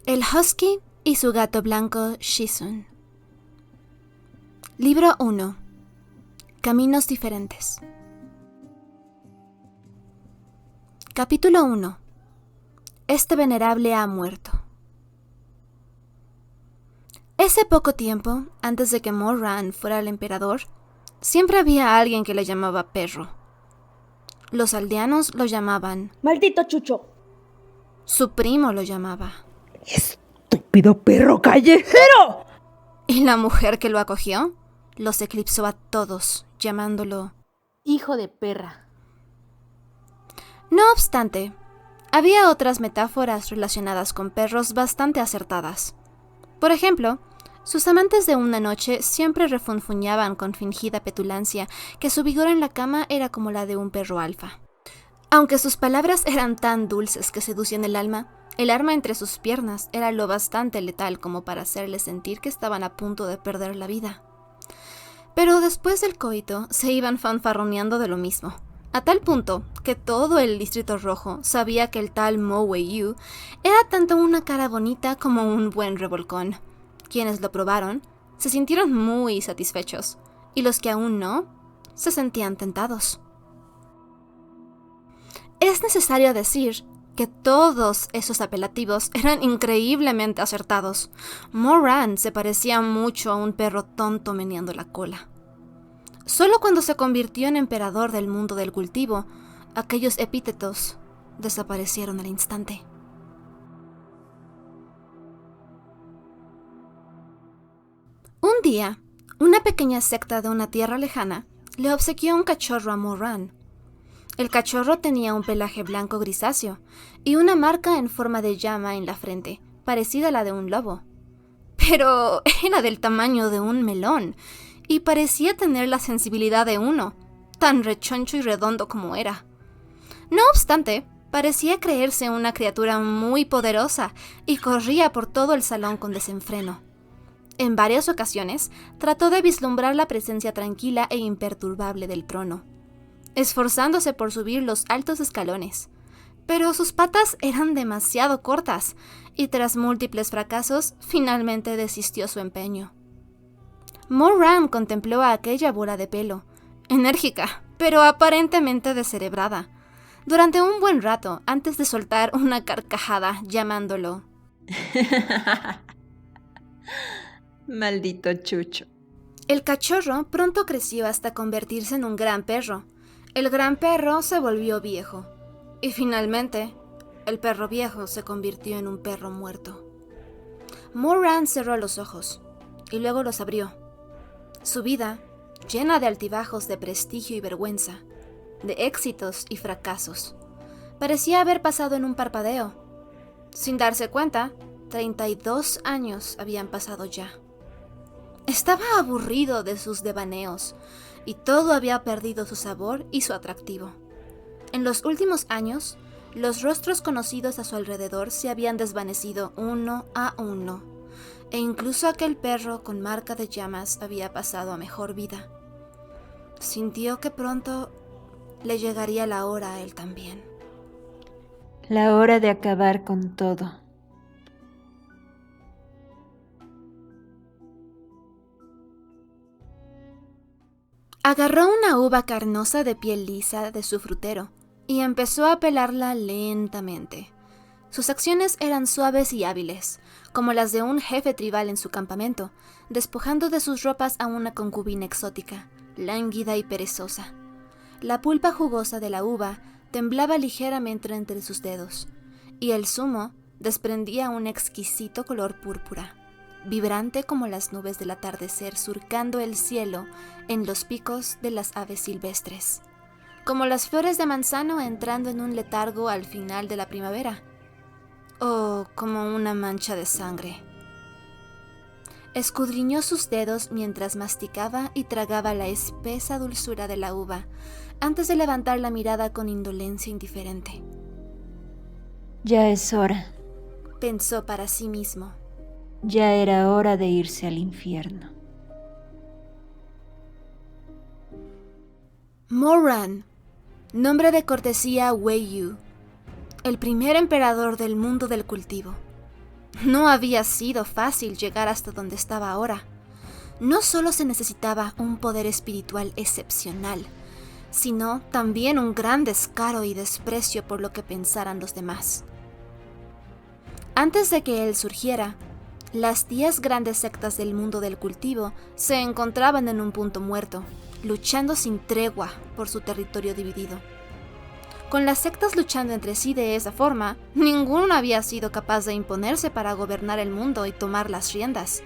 El husky y su gato blanco Shizun. Libro 1. Caminos diferentes. Capítulo 1. Este venerable ha muerto. Ese poco tiempo, antes de que Moran fuera el emperador, siempre había alguien que le llamaba perro. Los aldeanos lo llamaban ¡Maldito Chucho! Su primo lo llamaba ¡Estúpido perro callejero! Y la mujer que lo acogió los eclipsó a todos, llamándolo Hijo de perra. No obstante, había otras metáforas relacionadas con perros bastante acertadas. Por ejemplo, sus amantes de una noche siempre refunfuñaban con fingida petulancia que su vigor en la cama era como la de un perro alfa. Aunque sus palabras eran tan dulces que seducían el arma entre sus piernas era lo bastante letal como para hacerles sentir que estaban a punto de perder la vida. Pero después del coito se iban fanfarroneando de lo mismo, a tal punto que todo el Distrito Rojo sabía que el tal Mo Wei-yu era tanto una cara bonita como un buen revolcón. Quienes lo probaron se sintieron muy satisfechos, y los que aún no, se sentían tentados. Es necesario decir que todos esos apelativos eran increíblemente acertados. Moran se parecía mucho a un perro tonto meneando la cola. Solo cuando se convirtió en emperador del mundo del cultivo, aquellos epítetos desaparecieron al instante. Un día, una pequeña secta de una tierra lejana le obsequió un cachorro a Moran. El cachorro tenía un pelaje blanco grisáceo y una marca en forma de llama en la frente, parecida a la de un lobo. Pero era del tamaño de un melón y parecía tener la sensibilidad de uno, tan rechoncho y redondo como era. No obstante, parecía creerse una criatura muy poderosa y corría por todo el salón con desenfreno. En varias ocasiones trató de vislumbrar la presencia tranquila e imperturbable del trono, esforzándose por subir los altos escalones, pero sus patas eran demasiado cortas y tras múltiples fracasos finalmente desistió su empeño. Moran contempló a aquella bola de pelo, enérgica, pero aparentemente descerebrada, durante un buen rato antes de soltar una carcajada llamándolo Maldito Chucho. El cachorro pronto creció hasta convertirse en un gran perro. El gran perro se volvió viejo. Y finalmente, el perro viejo se convirtió en un perro muerto. Moran cerró los ojos y luego los abrió. Su vida, llena de altibajos de prestigio y vergüenza, de éxitos y fracasos, parecía haber pasado en un parpadeo. Sin darse cuenta, 32 años habían pasado ya. Estaba aburrido de sus devaneos, y todo había perdido su sabor y su atractivo. En los últimos años, los rostros conocidos a su alrededor se habían desvanecido uno a uno, e incluso aquel perro con marca de llamas había pasado a mejor vida. Sintió que pronto le llegaría la hora a él también. La hora de acabar con todo. Agarró una uva carnosa de piel lisa de su frutero y empezó a pelarla lentamente. Sus acciones eran suaves y hábiles, como las de un jefe tribal en su campamento, despojando de sus ropas a una concubina exótica, lánguida y perezosa. La pulpa jugosa de la uva temblaba ligeramente entre sus dedos, y el zumo desprendía un exquisito color púrpura, vibrante como las nubes del atardecer surcando el cielo en los picos de las aves silvestres, como las flores de manzano entrando en un letargo al final de la primavera, o como una mancha de sangre. Escudriñó sus dedos mientras masticaba y tragaba la espesa dulzura de la uva, antes de levantar la mirada con indolencia indiferente. Ya es hora. Pensó para sí mismo. Ya era hora de irse al infierno. Moran, nombre de cortesía Wei-yu, el primer emperador del mundo del cultivo. No había sido fácil llegar hasta donde estaba ahora. No solo se necesitaba un poder espiritual excepcional, sino también un gran descaro y desprecio por lo que pensaran los demás. Antes de que él surgiera, las 10 grandes sectas del mundo del cultivo se encontraban en un punto muerto, luchando sin tregua por su territorio dividido. Con las sectas luchando entre sí de esa forma, ninguno había sido capaz de imponerse para gobernar el mundo y tomar las riendas.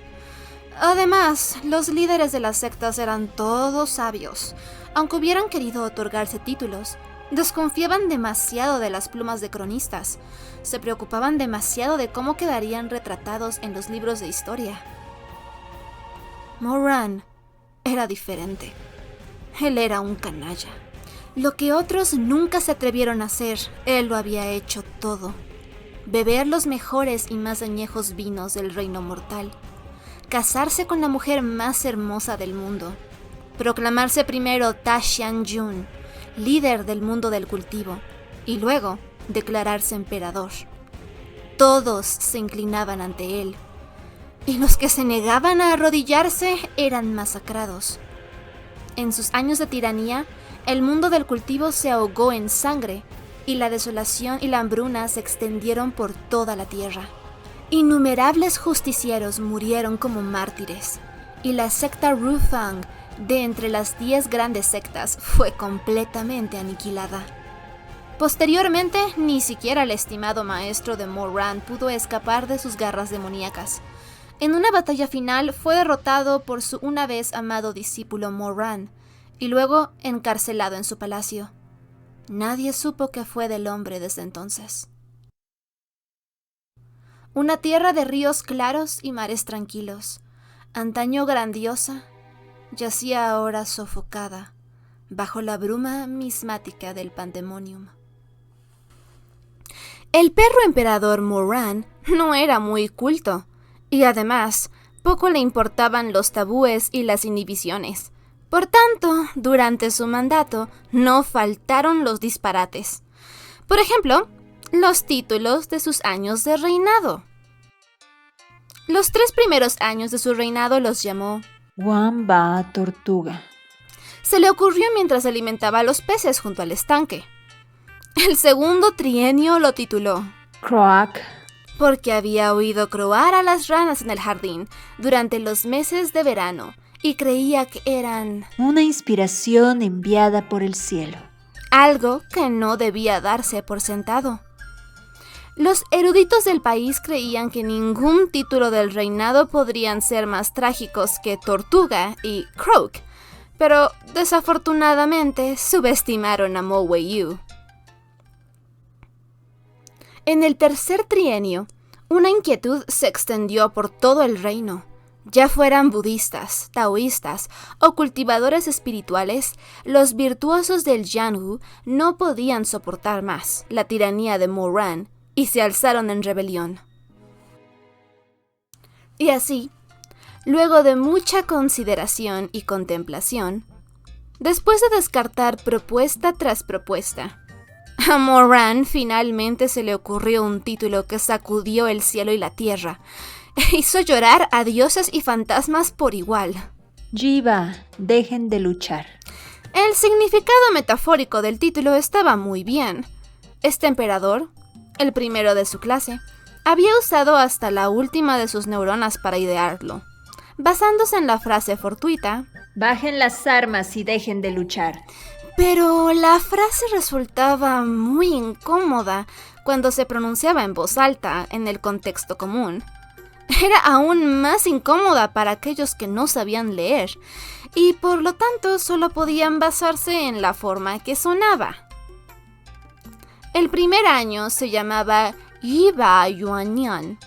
Además, los líderes de las sectas eran todos sabios. Aunque hubieran querido otorgarse títulos, desconfiaban demasiado de las plumas de cronistas. Se preocupaban demasiado de cómo quedarían retratados en los libros de historia. Moran era diferente. Él era un canalla. Lo que otros nunca se atrevieron a hacer, él lo había hecho todo. Beber los mejores y más añejos vinos del reino mortal. Casarse con la mujer más hermosa del mundo. Proclamarse primero Ta Xianjun, líder del mundo del cultivo, y luego declararse emperador. Todos se inclinaban ante él, y los que se negaban a arrodillarse eran masacrados. En sus años de tiranía, el mundo del cultivo se ahogó en sangre, y la desolación y la hambruna se extendieron por toda la tierra. Innumerables justicieros murieron como mártires, y la secta Rufang, de entre las 10 grandes sectas, fue completamente aniquilada. Posteriormente, ni siquiera el estimado maestro de Moran pudo escapar de sus garras demoníacas. En una batalla final fue derrotado por su una vez amado discípulo Moran, y luego encarcelado en su palacio. Nadie supo qué fue del hombre desde entonces. Una tierra de ríos claros y mares tranquilos, antaño grandiosa, yacía ahora sofocada bajo la bruma mismática del pandemonium. El perro emperador Moran no era muy culto, y además poco le importaban los tabúes y las inhibiciones. Por tanto, durante su mandato no faltaron los disparates. Por ejemplo, los títulos de sus años de reinado. Los 3 primeros años de su reinado los llamó Wamba Tortuga. Se le ocurrió mientras alimentaba a los peces junto al estanque. El segundo trienio lo tituló Croak. porque había oído croar a las ranas en el jardín durante los meses de verano y creía que eran Una inspiración enviada por el cielo. algo que no debía darse por sentado. Los eruditos del país creían que ningún título del reinado podrían ser más trágicos que Tortuga y Croak, pero desafortunadamente subestimaron a Mo Wei-yu. En el tercer trienio, una inquietud se extendió por todo el reino. Ya fueran budistas, taoístas o cultivadores espirituales, los virtuosos del Jianhu no podían soportar más la tiranía de Moran y se alzaron en rebelión. Y así, luego de mucha consideración y contemplación, después de descartar propuesta tras propuesta, a Moran finalmente se le ocurrió un título que sacudió el cielo y la tierra. Hizo llorar a dioses y fantasmas por igual. Jiva, dejen de luchar. El significado metafórico del título estaba muy bien. Este emperador, el primero de su clase, había usado hasta la última de sus neuronas para idearlo, basándose en la frase fortuita: Bajen las armas y dejen de luchar. Pero la frase resultaba muy incómoda cuando se pronunciaba en voz alta en el contexto común. Era aún más incómoda para aquellos que no sabían leer y por lo tanto solo podían basarse en la forma que sonaba. El primer año se llamaba Yiba Yuanyan.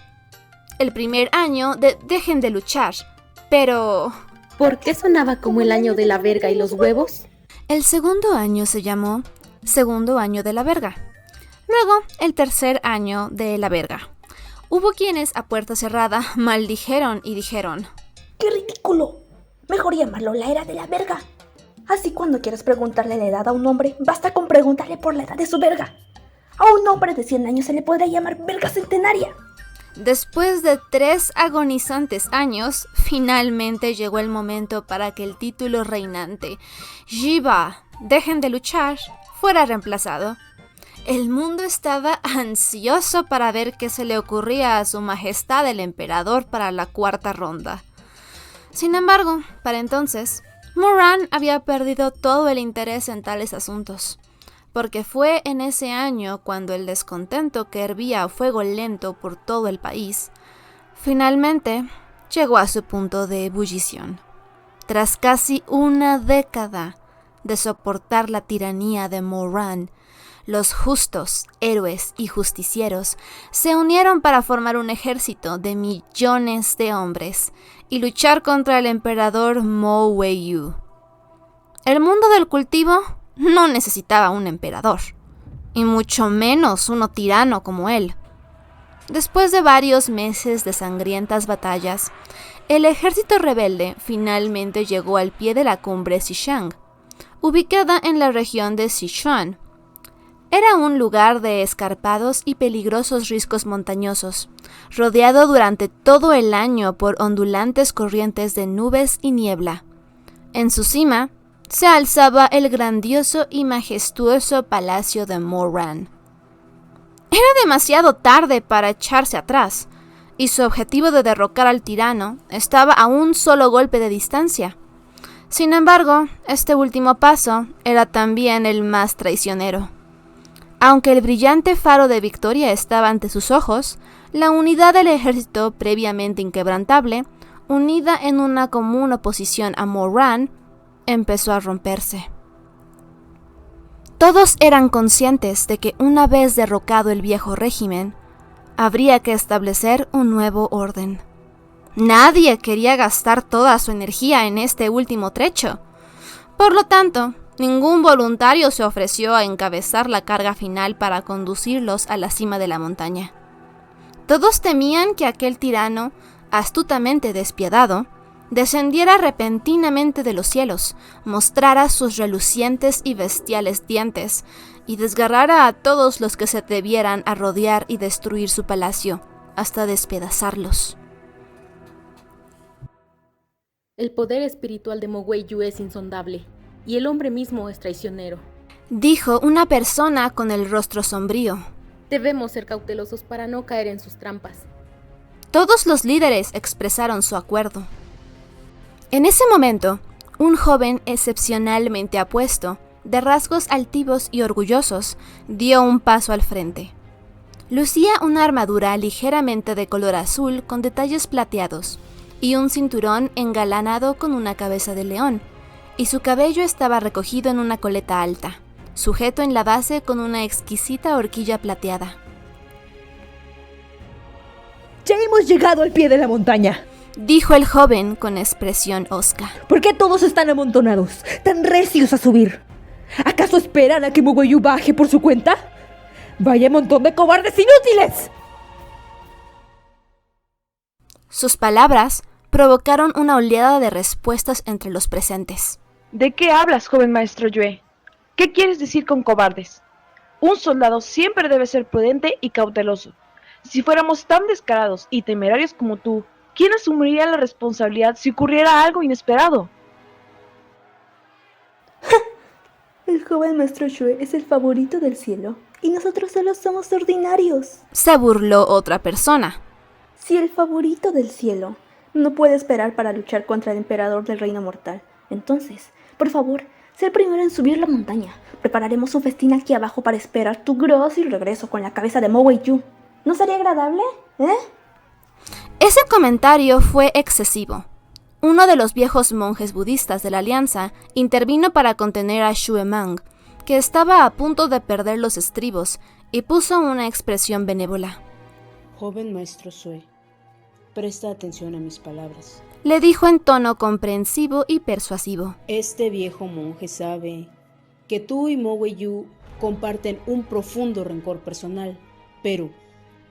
El primer año de Dejen de luchar, pero ¿Por qué sonaba como el año de la verga y los huevos? el segundo año se llamó Segundo año de la verga. Luego, el tercer año de la verga. Hubo quienes, a puerta cerrada, maldijeron y dijeron: ¡Qué ridículo! Mejor llamarlo la era de la verga. Así cuando quieras preguntarle la edad a un hombre, basta con preguntarle por la edad de su verga. A un hombre de 100 años se le podría llamar verga centenaria. Después de 3 agonizantes años, finalmente llegó el momento para que el título reinante, Jiva, dejen de luchar, fuera reemplazado. El mundo estaba ansioso para ver qué se le ocurría a su majestad el emperador para la 4ª ronda. Sin embargo, para entonces, Moran había perdido todo el interés en tales asuntos, porque fue en ese año cuando el descontento que hervía a fuego lento por todo el país, finalmente llegó a su punto de ebullición. Tras casi una década de soportar la tiranía de Moran, los justos, héroes y justicieros se unieron para formar un ejército de millones de hombres y luchar contra el emperador Mo Weiyu. El mundo del cultivo no necesitaba un emperador, y mucho menos uno tirano como él. Después de varios meses de sangrientas batallas, el ejército rebelde finalmente llegó al pie de la cumbre Xishang, ubicada en la región de Sichuan. Era un lugar de escarpados y peligrosos riscos montañosos, rodeado durante todo el año por ondulantes corrientes de nubes y niebla. En su cima se alzaba el grandioso y majestuoso palacio de Moran. Era demasiado tarde para echarse atrás, y su objetivo de derrocar al tirano estaba a un solo golpe de distancia. Sin embargo, este último paso era también el más traicionero. Aunque el brillante faro de victoria estaba ante sus ojos, la unidad del ejército previamente inquebrantable, unida en una común oposición a Moran, empezó a romperse. Todos eran conscientes de que una vez derrocado el viejo régimen, habría que establecer un nuevo orden. Nadie quería gastar toda su energía en este último trecho. Por lo tanto, ningún voluntario se ofreció a encabezar la carga final para conducirlos a la cima de la montaña. Todos temían que aquel tirano, astutamente despiadado, descendiera repentinamente de los cielos, mostrara sus relucientes y bestiales dientes, y desgarrara a todos los que se atrevieran a rodear y destruir su palacio, hasta despedazarlos. El poder espiritual de Mo Weiyu es insondable, y el hombre mismo es traicionero. Dijo una persona con el rostro sombrío. Debemos ser cautelosos para no caer en sus trampas. Todos los líderes expresaron su acuerdo. En ese momento, un joven excepcionalmente apuesto, de rasgos altivos y orgullosos, dio un paso al frente. Lucía una armadura ligeramente de color azul con detalles plateados y un cinturón engalanado con una cabeza de león, y su cabello estaba recogido en una coleta alta, sujeto en la base con una exquisita horquilla plateada. Ya hemos llegado al pie de la montaña, dijo el joven con expresión hosca. ¿Por qué todos están amontonados, tan recios a subir? ¿Acaso esperan a que Mo Weiyu baje por su cuenta? ¡Vaya montón de cobardes inútiles! Sus palabras provocaron una oleada de respuestas entre los presentes. ¿De qué hablas, joven maestro Yue? ¿Qué quieres decir con cobardes? Un soldado siempre debe ser prudente y cauteloso. Si fuéramos tan descarados y temerarios como tú, ¿quién asumiría la responsabilidad si ocurriera algo inesperado? El joven maestro Shue es el favorito del cielo, y nosotros solo somos ordinarios. Se burló otra persona. Si el favorito del cielo no puede esperar para luchar contra el emperador del reino mortal, entonces, por favor, sé el primero en subir la montaña. Prepararemos un festín aquí abajo para esperar tu grosero regreso con la cabeza de Mo Weiyu. ¿No sería agradable? Ese comentario fue excesivo. Uno de los viejos monjes budistas de la Alianza intervino para contener a Xue Mang, que estaba a punto de perder los estribos, y puso una expresión benévola. Joven maestro Shue, presta atención a mis palabras. Le dijo en tono comprensivo y persuasivo. Este viejo monje sabe que tú y Mo Weiyu comparten un profundo rencor personal, pero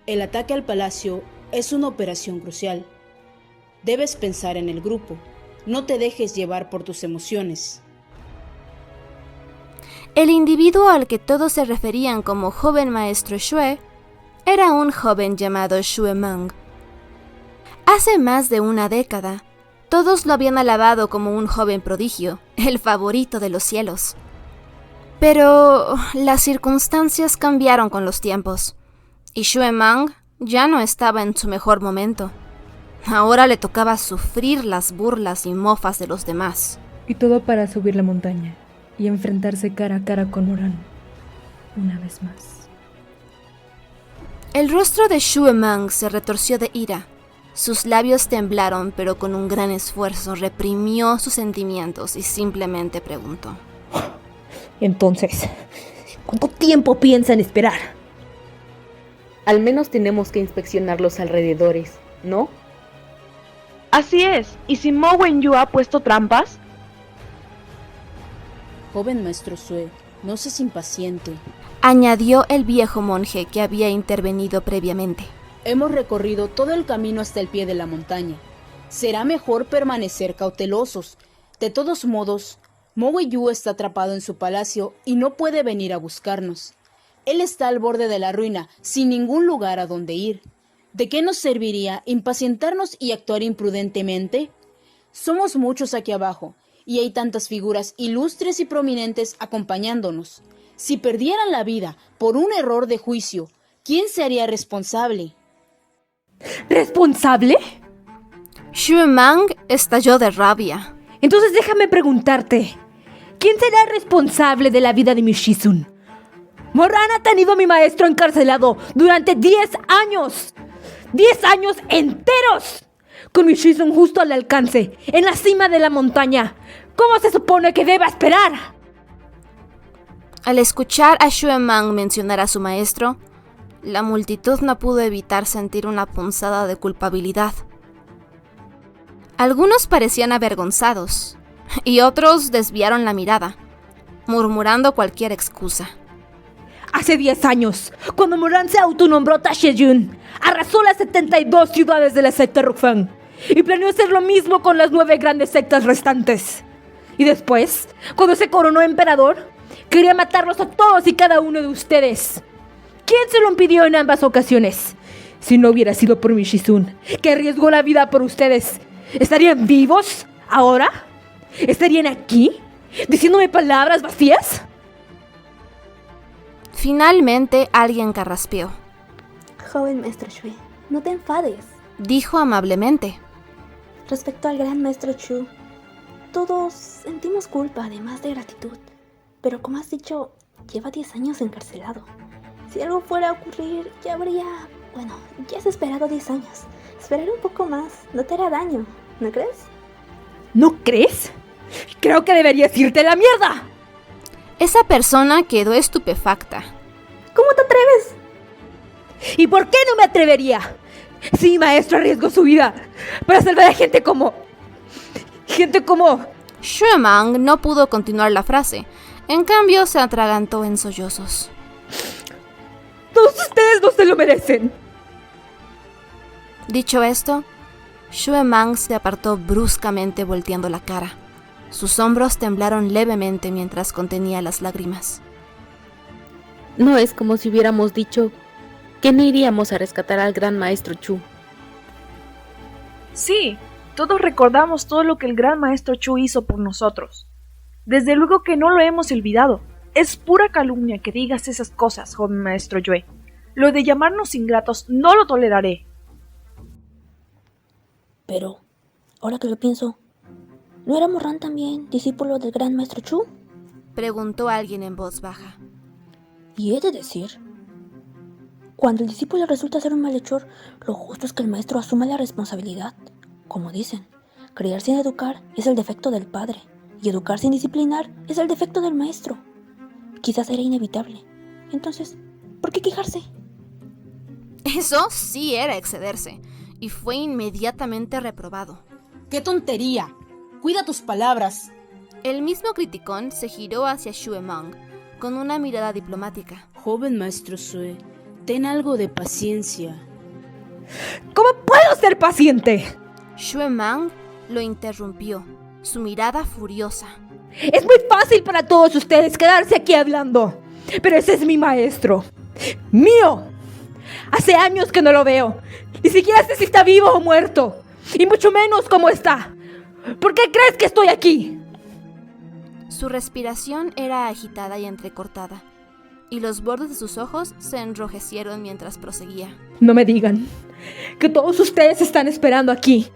el ataque al palacio es una operación crucial. Debes pensar en el grupo. No te dejes llevar por tus emociones. El individuo al que todos se referían como joven maestro Shue era un joven llamado Xue Meng. Hace más de una década, todos lo habían alabado como un joven prodigio, el favorito de los cielos. Pero las circunstancias cambiaron con los tiempos, y Xue Meng ya no estaba en su mejor momento. Ahora le tocaba sufrir las burlas y mofas de los demás. Y todo para subir la montaña y enfrentarse cara a cara con Moran. Una vez más. El rostro de Xue Meng se retorció de ira. Sus labios temblaron, pero con un gran esfuerzo reprimió sus sentimientos y simplemente preguntó: Entonces, ¿cuánto tiempo piensan esperar? Al menos tenemos que inspeccionar los alrededores, ¿no? Así es, ¿y si Mo Wenyu ha puesto trampas? Joven maestro Xue, no seas impaciente. añadió el viejo monje que había intervenido previamente. Hemos recorrido todo el camino hasta el pie de la montaña. Será mejor permanecer cautelosos. De todos modos, Mo Wenyu está atrapado en su palacio y no puede venir a buscarnos. Él está al borde de la ruina, sin ningún lugar a donde ir. ¿De qué nos serviría impacientarnos y actuar imprudentemente? Somos muchos aquí abajo, y hay tantas figuras ilustres y prominentes acompañándonos. Si perdieran la vida por un error de juicio, ¿quién se haría responsable? ¿Responsable? Xue Meng estalló de rabia. Entonces déjame preguntarte, ¿quién será responsable de la vida de mi Shizun? Moran ha tenido a mi maestro encarcelado durante 10 años. 10 años enteros. Con mi Shizun justo al alcance, en la cima de la montaña. ¿Cómo se supone que deba esperar? Al escuchar a Xue Meng mencionar a su maestro, la multitud no pudo evitar sentir una punzada de culpabilidad. Algunos parecían avergonzados, y otros desviaron la mirada, murmurando cualquier excusa. Hace 10 años, cuando Moran se autonombró Tasheyun, arrasó las 72 ciudades de la secta Rukfang y planeó hacer lo mismo con las 9 grandes sectas restantes. Y después, cuando se coronó emperador, quería matarlos a todos y cada uno de ustedes. ¿Quién se lo impidió en ambas ocasiones? Si no hubiera sido por mi Shizun, que arriesgó la vida por ustedes, ¿estarían vivos ahora? ¿Estarían aquí, diciéndome palabras vacías? Finalmente alguien carraspeó. Joven maestro Xue, no te enfades. Dijo amablemente. Respecto al gran maestro Chu, todos sentimos culpa además de gratitud. Pero como has dicho, lleva 10 años encarcelado. Si algo fuera a ocurrir, ya habría... Bueno, ya has esperado 10 años. Esperar un poco más no te hará daño, ¿no crees? ¿No crees? Creo que deberías irte a la mierda. Esa persona quedó estupefacta. ¿Cómo te atreves? ¿Y por qué no me atrevería? Si mi maestro arriesgó su vida para salvar a gente como... Xue Meng no pudo continuar la frase. En cambio, se atragantó en sollozos. Todos ustedes no se lo merecen. Dicho esto, Xue Meng se apartó bruscamente volteando la cara. Sus hombros temblaron levemente mientras contenía las lágrimas. No es como si hubiéramos dicho que no iríamos a rescatar al gran maestro Chu. Sí, todos recordamos todo lo que el gran maestro Chu hizo por nosotros. Desde luego que no lo hemos olvidado. Es pura calumnia que digas esas cosas, joven maestro Yue. Lo de llamarnos ingratos no lo toleraré. Pero, ahora que lo pienso, ¿no era Moran también discípulo del gran maestro Chu? Preguntó alguien en voz baja. Y he de decir, cuando el discípulo resulta ser un malhechor, lo justo es que el maestro asuma la responsabilidad. Como dicen, criar sin educar es el defecto del padre, y educar sin disciplinar es el defecto del maestro. Quizás era inevitable. Entonces, ¿por qué quejarse? Eso sí era excederse, y fue inmediatamente reprobado. ¡Qué tontería! Cuida tus palabras. El mismo criticón se giró hacia Xue Meng con una mirada diplomática. Joven maestro Xue, ten algo de paciencia. ¿Cómo puedo ser paciente? Xue Meng lo interrumpió, su mirada furiosa. Es muy fácil para todos ustedes quedarse aquí hablando, pero ese es mi maestro. ¡Mío! Hace años que no lo veo. Ni siquiera sé si está vivo o muerto. Y mucho menos cómo está. ¿Por qué crees que estoy aquí? Su respiración era agitada y entrecortada, y los bordes de sus ojos se enrojecieron mientras proseguía. No me digan que todos ustedes están esperando aquí,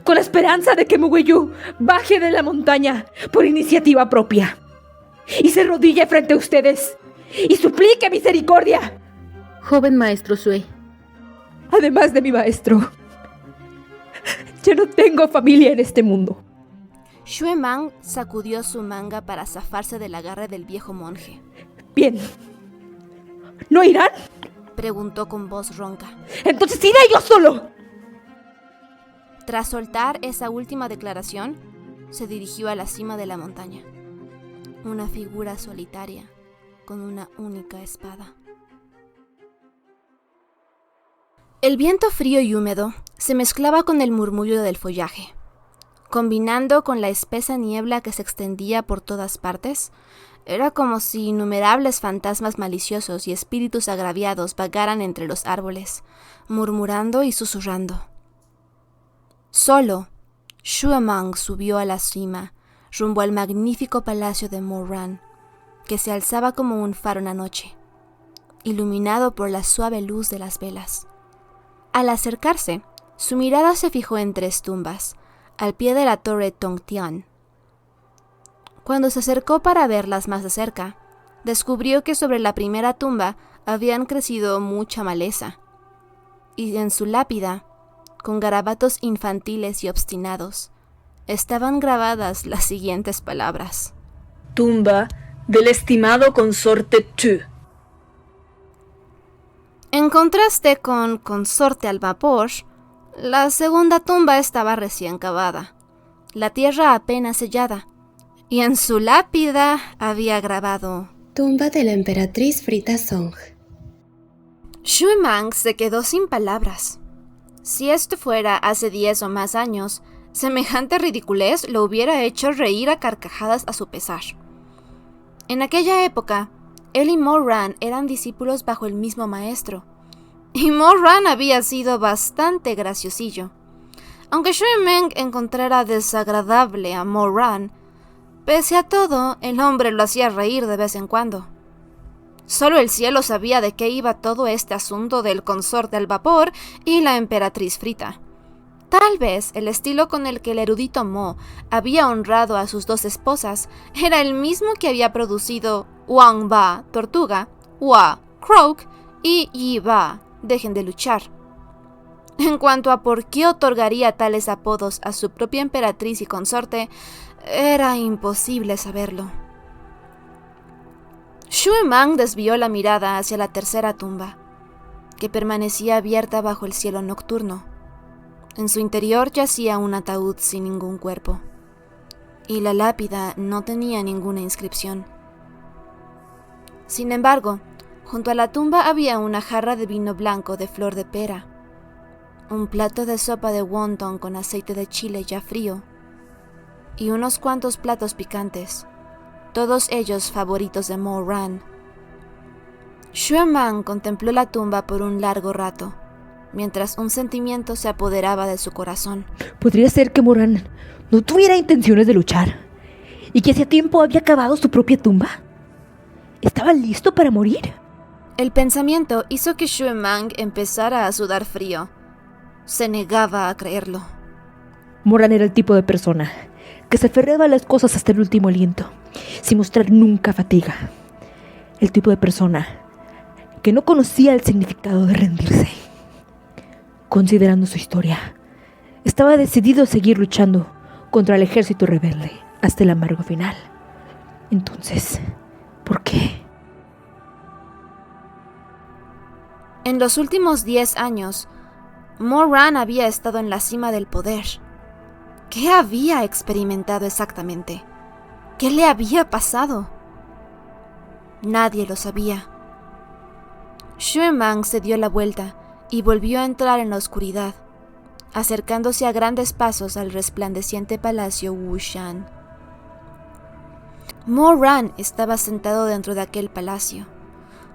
con la esperanza de que Mowgli baje de la montaña por iniciativa propia y se arrodille frente a ustedes y suplique misericordia. Joven maestro Xue, Además de mi maestro, yo no tengo familia en este mundo. Xue Mang sacudió su manga para zafarse del agarre del viejo monje. Bien. ¿No irán? Preguntó con voz ronca. Entonces iré yo solo. Tras soltar esa última declaración, se dirigió a la cima de la montaña. Una figura solitaria, con una única espada. El viento frío y húmedo se mezclaba con el murmullo del follaje. Combinando con la espesa niebla que se extendía por todas partes, era como si innumerables fantasmas maliciosos y espíritus agraviados vagaran entre los árboles, murmurando y susurrando. Solo, Xue Mang subió a la cima, rumbo al magnífico palacio de Moran, que se alzaba como un faro en la noche, iluminado por la suave luz de las velas. Al acercarse, su mirada se fijó en 3 tumbas, al pie de la torre Tongtian. Cuando se acercó para verlas más de cerca, descubrió que sobre la primera tumba habían crecido mucha maleza, y en su lápida, con garabatos infantiles y obstinados, estaban grabadas las siguientes palabras: Tumba del estimado consorte Tu. En contraste con Consorte al vapor, la segunda tumba estaba recién cavada, la tierra apenas sellada, y en su lápida había grabado: Tumba de la emperatriz Frita Song. Xue Mang se quedó sin palabras. Si esto fuera hace 10 o más años, semejante ridiculez lo hubiera hecho reír a carcajadas a su pesar. En aquella época, él y Moran eran discípulos bajo el mismo maestro, y Moran había sido bastante graciosillo. Aunque Xue Mang encontrara desagradable a Moran, pese a todo, el hombre lo hacía reír de vez en cuando. Solo el cielo sabía de qué iba todo este asunto del consorte al vapor y la emperatriz frita. Tal vez el estilo con el que el erudito Mo había honrado a sus 2 esposas era el mismo que había producido Wang Ba, tortuga, Hua, croak, y Yi Ba, dejen de luchar. En cuanto a por qué otorgaría tales apodos a su propia emperatriz y consorte, era imposible saberlo. Xue Mang desvió la mirada hacia la tercera tumba, que permanecía abierta bajo el cielo nocturno. En su interior yacía un ataúd sin ningún cuerpo, y la lápida no tenía ninguna inscripción. Sin embargo, junto a la tumba había una jarra de vino blanco de flor de pera, un plato de sopa de wonton con aceite de chile ya frío, y unos cuantos platos picantes, todos ellos favoritos de Moran. Xue Mang contempló la tumba por un largo rato, mientras un sentimiento se apoderaba de su corazón. ¿Podría ser que Moran no tuviera intenciones de luchar y que hacía tiempo había cavado su propia tumba? ¿Estaba listo para morir? El pensamiento hizo que Xue Mang empezara a sudar frío. Se negaba a creerlo. Moran era el tipo de persona que se aferraba a las cosas hasta el último aliento, sin mostrar nunca fatiga. El tipo de persona que no conocía el significado de rendirse. Considerando su historia, estaba decidido a seguir luchando contra el ejército rebelde hasta el amargo final. Entonces, ¿por qué? En los últimos 10 años, Moran había estado en la cima del poder. ¿Qué había experimentado exactamente? ¿Qué le había pasado? Nadie lo sabía. Xue Mang se dio la vuelta y volvió a entrar en la oscuridad, acercándose a grandes pasos al resplandeciente palacio Wushan. Moran estaba sentado dentro de aquel palacio,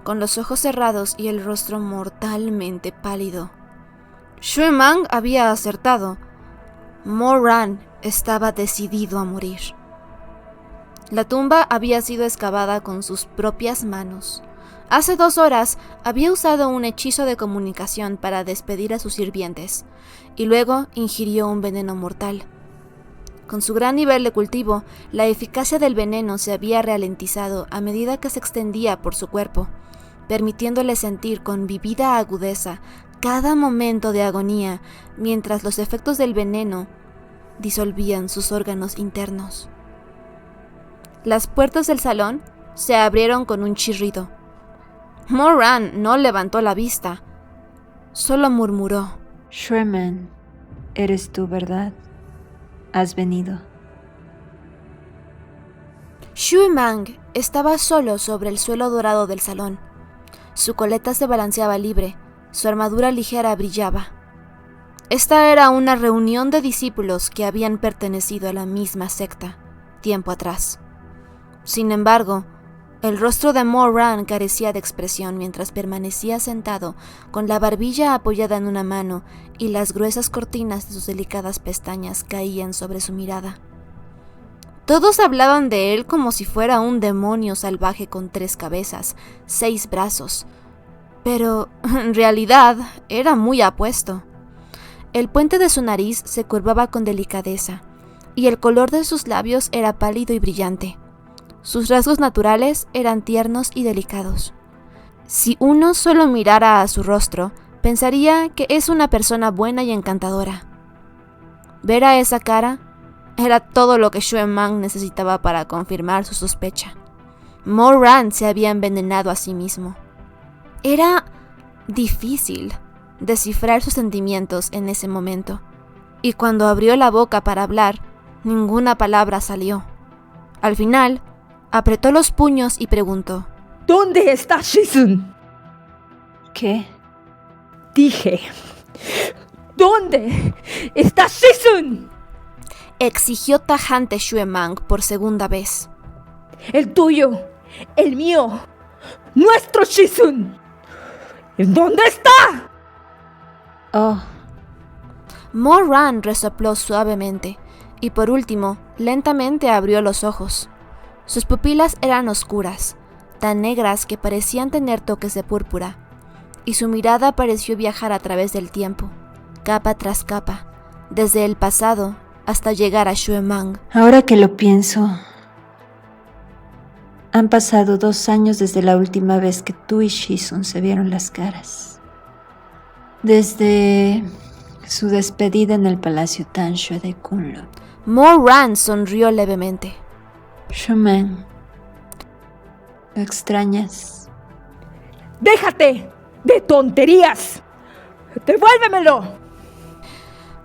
con los ojos cerrados y el rostro mortalmente pálido. Xue Mang había acertado. Mo Ran estaba decidido a morir. La tumba había sido excavada con sus propias manos. Hace 2 horas había usado un hechizo de comunicación para despedir a sus sirvientes, y luego ingirió un veneno mortal. Con su gran nivel de cultivo, la eficacia del veneno se había ralentizado a medida que se extendía por su cuerpo, permitiéndole sentir con vivida agudeza cada momento de agonía, mientras los efectos del veneno disolvían sus órganos internos. Las puertas del salón se abrieron con un chirrido. Mo Ran no levantó la vista, solo murmuró: Xue Mang, eres tú, ¿verdad? Has venido. Xue Mang estaba solo sobre el suelo dorado del salón. Su coleta se balanceaba libre, su armadura ligera brillaba. Esta era una reunión de discípulos que habían pertenecido a la misma secta, tiempo atrás. Sin embargo, el rostro de Mo Ran carecía de expresión mientras permanecía sentado con la barbilla apoyada en una mano y las gruesas cortinas de sus delicadas pestañas caían sobre su mirada. Todos hablaban de él como si fuera un demonio salvaje con 3 cabezas, 6 brazos, pero en realidad era muy apuesto. El puente de su nariz se curvaba con delicadeza, y el color de sus labios era pálido y brillante. Sus rasgos naturales eran tiernos y delicados. Si uno solo mirara a su rostro, pensaría que es una persona buena y encantadora. Ver a esa cara era todo lo que Xue Mang necesitaba para confirmar su sospecha. Mo Ran se había envenenado a sí mismo. Era difícil descifrar sus sentimientos en ese momento, y cuando abrió la boca para hablar, ninguna palabra salió. Al final, apretó los puños y preguntó: ¿Dónde está Shizun? ¿Qué? Dije, ¿dónde está Shizun? Exigió tajante Xue Mang por segunda vez. El tuyo, el mío, nuestro Shizun. ¿Dónde está? Oh, Mo Ran resopló suavemente y por último, lentamente abrió los ojos. Sus pupilas eran oscuras, tan negras que parecían tener toques de púrpura, y su mirada pareció viajar a través del tiempo, capa tras capa, desde el pasado hasta llegar a Xue Mang. ahora que lo pienso, han pasado 2 años desde la última vez que tú y Shizun se vieron las caras. Desde su despedida en el Palacio Tanxue de Kunlun. Mo Ran sonrió levemente. Xue Mang, ¿lo extrañas? ¡Déjate de tonterías! ¡Devuélvemelo!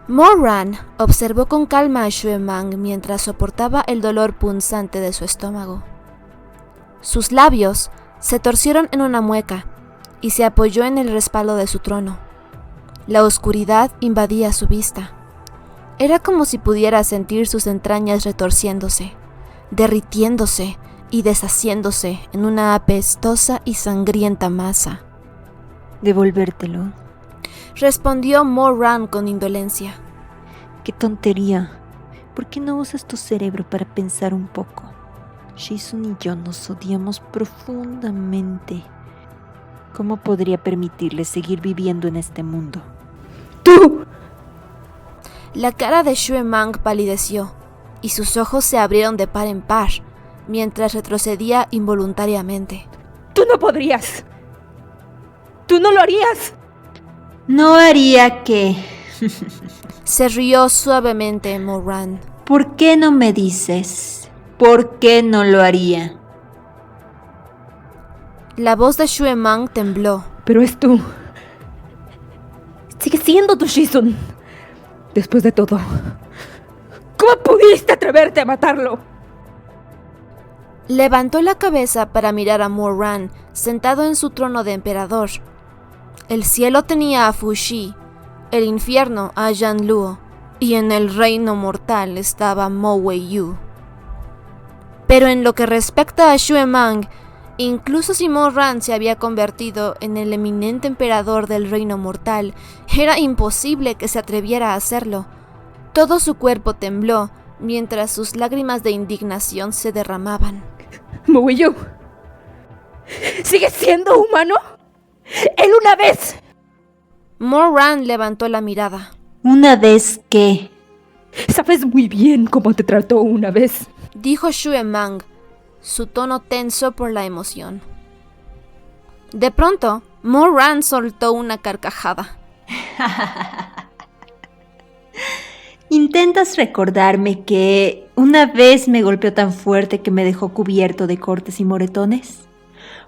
Mo Ran observó con calma a Xue Mang mientras soportaba el dolor punzante de su estómago. Sus labios se torcieron en una mueca y se apoyó en el respaldo de su trono. La oscuridad invadía su vista. Era como si pudiera sentir sus entrañas retorciéndose, derritiéndose y deshaciéndose en una apestosa y sangrienta masa. Devolvértelo. Respondió Mo Ran con indolencia. ¡Qué tontería! ¿Por qué no usas tu cerebro para pensar un poco? Shizun y yo nos odiamos profundamente. ¿Cómo podría permitirle seguir viviendo en este mundo? ¡Tú! La cara de Xue Mang palideció y sus ojos se abrieron de par en par mientras retrocedía involuntariamente. ¡Tú no podrías! ¡Tú no lo harías! No haría que... Se rió suavemente Mo Ran. ¿Por qué no me dices? ¿Por qué no lo haría? La voz de Xue Mang tembló. Pero es tú. Sigue siendo tu Shizun. Después de todo, ¿cómo pudiste atreverte a matarlo? Levantó la cabeza para mirar a Mo Ran, sentado en su trono de emperador. El cielo tenía a Fu Xi, el infierno a Yan Luo, y en el reino mortal estaba Mo Weiyu. Pero en lo que respecta a Xue Mang, Incluso si Morran se había convertido en el eminente emperador del reino mortal, era imposible que se atreviera a hacerlo. Todo su cuerpo tembló, mientras sus lágrimas de indignación se derramaban. Moguiyu, ¿sigues siendo humano? ¡En una vez! Morran levantó la mirada. ¿Una vez qué? Sabes muy bien cómo te trató una vez, dijo Xue Mang, su tono tenso por la emoción. De pronto, Morran soltó una carcajada. ¿Intentas recordarme que una vez me golpeó tan fuerte que me dejó cubierto de cortes y moretones?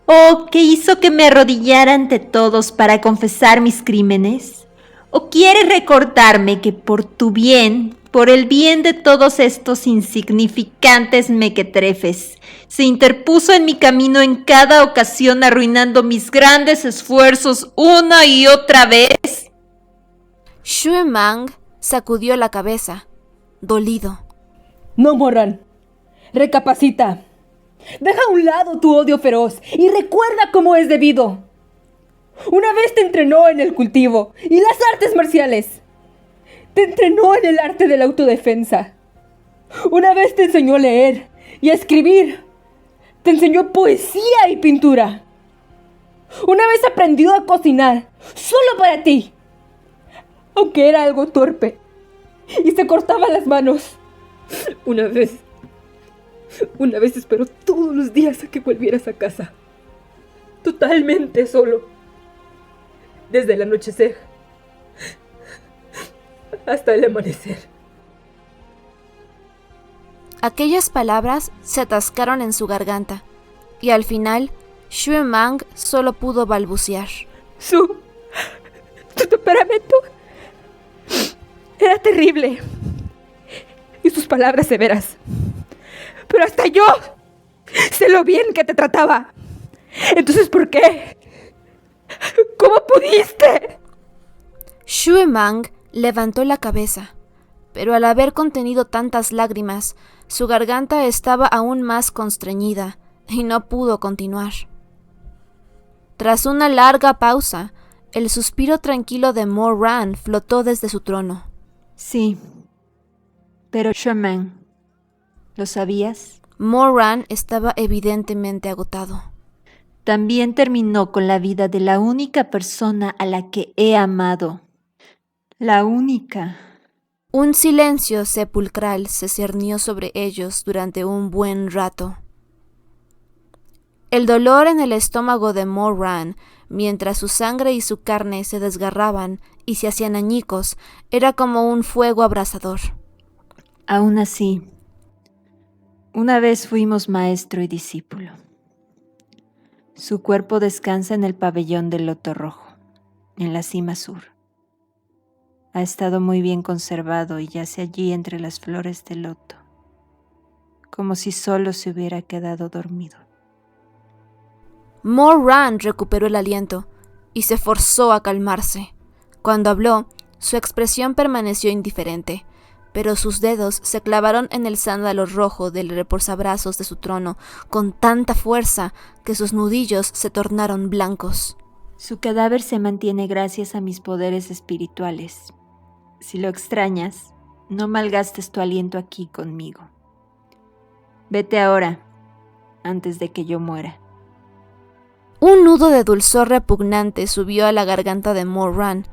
¿O que hizo que me arrodillara ante todos para confesar mis crímenes? ¿O quieres recordarme que por tu bien, por el bien de todos estos insignificantes mequetrefes, se interpuso en mi camino en cada ocasión arruinando mis grandes esfuerzos una y otra vez? Xue Mang sacudió la cabeza, dolido. No, Morran. Recapacita. Deja a un lado tu odio feroz y recuerda cómo es debido. Una vez te entrenó en el cultivo y las artes marciales. Te entrenó en el arte de la autodefensa. Una vez te enseñó a leer y a escribir. Te enseñó poesía y pintura. Una vez aprendió a cocinar solo para ti. Aunque era algo torpe y se cortaba las manos. Una vez esperó todos los días a que volvieras a casa. Totalmente solo. Desde el anochecer hasta el amanecer. Aquellas palabras se atascaron en su garganta, y al final, Xue Mang solo pudo balbucear. Su temperamento era terrible. Y sus palabras severas. Pero hasta yo sé lo bien que te trataba. Entonces, ¿por qué? ¿Cómo pudiste? Xue Mang levantó la cabeza, pero al haber contenido tantas lágrimas, su garganta estaba aún más constreñida y no pudo continuar. Tras una larga pausa, el suspiro tranquilo de Morran flotó desde su trono. Sí, pero Xue Mang, ¿lo sabías? Morran estaba evidentemente agotado. También terminó con la vida de la única persona a la que he amado. La única. Un silencio sepulcral se cernió sobre ellos durante un buen rato. El dolor en el estómago de Morran, mientras su sangre y su carne se desgarraban y se hacían añicos, era como un fuego abrasador. Aún así, una vez fuimos maestro y discípulo. Su cuerpo descansa en el pabellón del Loto Rojo, en la cima sur. Ha estado muy bien conservado y yace allí entre las flores del loto, como si solo se hubiera quedado dormido. Morran recuperó el aliento y se forzó a calmarse. Cuando habló, su expresión permaneció indiferente, pero sus dedos se clavaron en el sándalo rojo del reposabrazos de su trono con tanta fuerza que sus nudillos se tornaron blancos. Su cadáver se mantiene gracias a mis poderes espirituales. Si lo extrañas, no malgastes tu aliento aquí conmigo. Vete ahora, antes de que yo muera. Un nudo de dulzor repugnante subió a la garganta de Morran.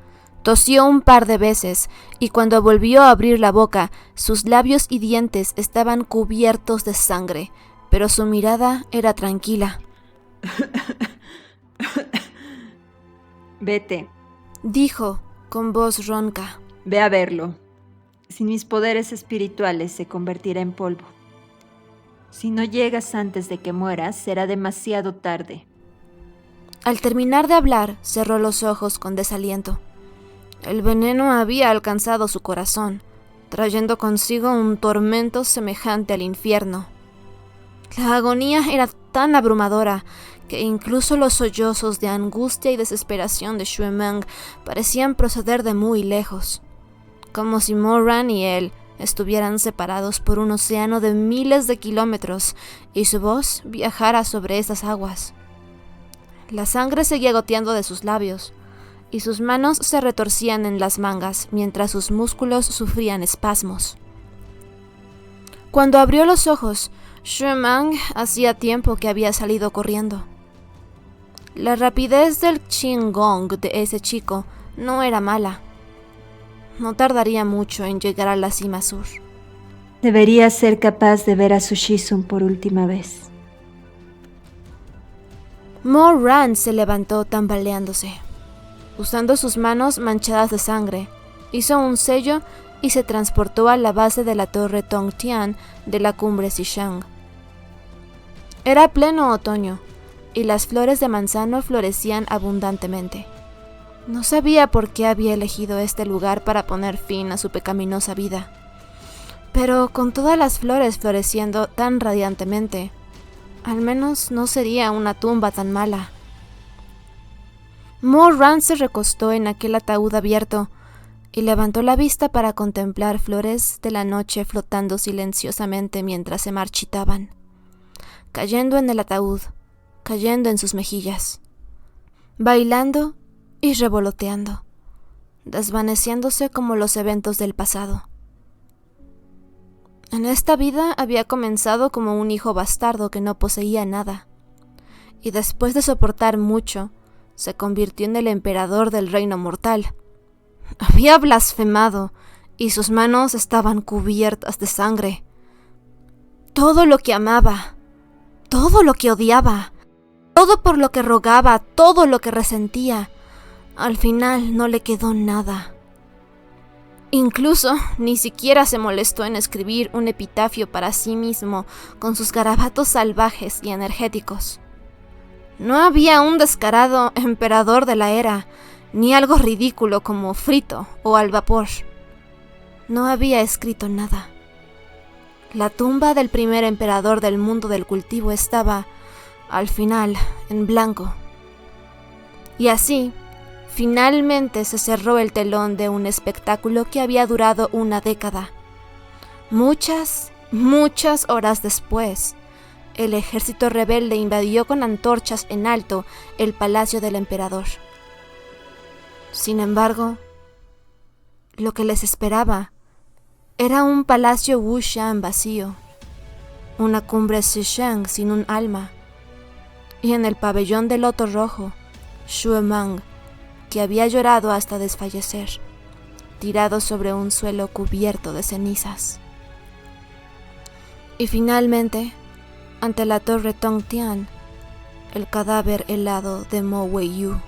Tosió un par de veces, y cuando volvió a abrir la boca, sus labios y dientes estaban cubiertos de sangre, pero su mirada era tranquila. Vete, dijo con voz ronca. Ve a verlo. Sin mis poderes espirituales se convertirá en polvo. Si no llegas antes de que mueras, será demasiado tarde. Al terminar de hablar, cerró los ojos con desaliento. El veneno había alcanzado su corazón, trayendo consigo un tormento semejante al infierno. La agonía era tan abrumadora que incluso los sollozos de angustia y desesperación de Xue Mang parecían proceder de muy lejos, como si Morran y él estuvieran separados por un océano de miles de kilómetros y su voz viajara sobre esas aguas. La sangre seguía goteando de sus labios y sus manos se retorcían en las mangas mientras sus músculos sufrían espasmos. Cuando abrió los ojos, Xue Mang hacía tiempo que había salido corriendo. La rapidez del Qinggong de ese chico no era mala. No tardaría mucho en llegar a la cima sur. Debería ser capaz de ver a su Shizun por última vez. Mo Ran se levantó tambaleándose. Usando sus manos manchadas de sangre, hizo un sello y se transportó a la base de la torre Tongtian de la cumbre Xishang. Era pleno otoño, y las flores de manzano florecían abundantemente. No sabía por qué había elegido este lugar para poner fin a su pecaminosa vida, pero con todas las flores floreciendo tan radiantemente, al menos no sería una tumba tan mala. Mo Ran se recostó en aquel ataúd abierto y levantó la vista para contemplar flores de la noche flotando silenciosamente mientras se marchitaban, cayendo en el ataúd, cayendo en sus mejillas, bailando y revoloteando, desvaneciéndose como los eventos del pasado. En esta vida había comenzado como un hijo bastardo que no poseía nada, y después de soportar mucho, se convirtió en el emperador del reino mortal. Había blasfemado, y sus manos estaban cubiertas de sangre. Todo lo que amaba, todo lo que odiaba, todo por lo que rogaba, todo lo que resentía, al final no le quedó nada. Incluso ni siquiera se molestó en escribir un epitafio para sí mismo con sus garabatos salvajes y energéticos. No había un descarado emperador de la era, ni algo ridículo como frito o al vapor. No había escrito nada. La tumba del primer emperador del mundo del cultivo estaba, al final, en blanco. Y así, finalmente se cerró el telón de un espectáculo que había durado una década. Muchas horas después, el ejército rebelde invadió con antorchas en alto el palacio del emperador. Sin embargo, lo que les esperaba era un palacio Wushan vacío, una cumbre Xisheng sin un alma, y en el pabellón del loto rojo, Xue Mang, que había llorado hasta desfallecer, tirado sobre un suelo cubierto de cenizas. Y finalmente, ante la torre Tongtian, el cadáver helado de Mo Weiyu.